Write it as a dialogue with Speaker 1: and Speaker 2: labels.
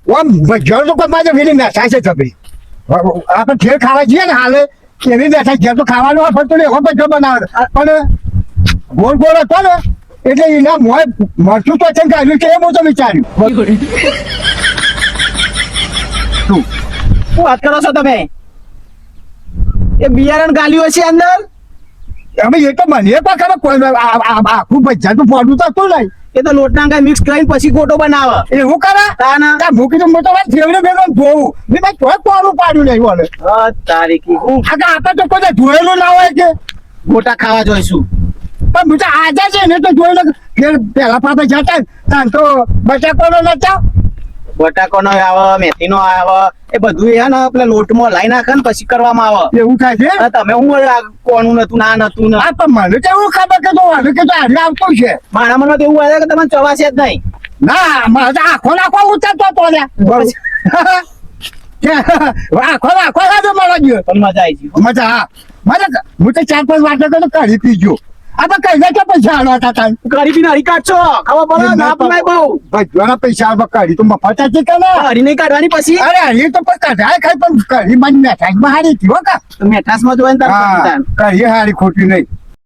Speaker 1: ઓમ ભજ્યો તો કોઈ મારે વેલી મેઠા છે જબરી આપણે ઘેર ખાવા જઈએ ને હાલે એવી મેઠા ઘેર તો ખાવાનું હોય ફરતું નહીં એવો ભજ્યો બનાવે પણ ગોળ ગોળ હતો ને એટલે એના મોય મરચું તો છે કાઢ્યું કે એમ હું તો વિચાર્યું
Speaker 2: શું વાત કરો છો તમે? એ બિયારણ ગાલ્યું હશે અંદર.
Speaker 1: અમે એ તો મને પણ ખબર કોઈ આખું ભજ્યા પડું તો હતું નહીં
Speaker 2: એ તો લોટના કાંઈ મિક્સ કરીને પછી ગોટો બનાવે.
Speaker 1: એવું કરે મૂકી તો મોટો વાત ફેવડે ભેગો ધોવું મેં ભાઈ કોઈ કોરું પાડ્યું નહીં બોલે
Speaker 2: તારીખી
Speaker 1: આગળ આપણે તો કોઈ ધોયેલું ના હોય કે
Speaker 2: ગોટા ખાવા જોઈશું.
Speaker 1: પણ બીજા આજે છે ને તો જોઈ લો ફેર પેલા પાપે જતા તાન તો બટાકોનો નચાવ
Speaker 2: બટાકાનો આવે, મેથીનો આવે, એ બધું એ ને પેલા લોટમાં લાઈ નાખે ને પછી કરવામાં આવે.
Speaker 1: એવું થાય છે
Speaker 2: હા, તમે હું કોનું નતું ના નતું ને
Speaker 1: હા પણ મને તો એવું ખબર કે તો હવે કે તો આજે આવતું છે
Speaker 2: મારા મનમાં તો એવું આવે કે તમને ચવાશે જ નહીં.
Speaker 1: ના મારે તો આખો નાખો ઉતરતો તો આખો નાખો ખાધો મળો ગયો
Speaker 2: પણ મજા આવી ગઈ.
Speaker 1: મજા હા મને હું તો 4-5 વાટો તો કરી પીજો આપણે કઈ ના કે પૈસા આલો હતા તાન
Speaker 2: કરી બી હરી કાઢશો ખબર પડે ના પડાય બહુ.
Speaker 1: ભાઈ જોના પૈસા આવા કરી તો મફત જ કે ના
Speaker 2: હરી નહીં કાઢવાની પછી
Speaker 1: અરે એ તો પણ કઢાય ખાઈ પણ કરી મને મેઠાઈ માં હારી થયો કા
Speaker 2: મેઠાસ માં જોઈને તાર
Speaker 1: હા કરી હારી ખોટી નહીં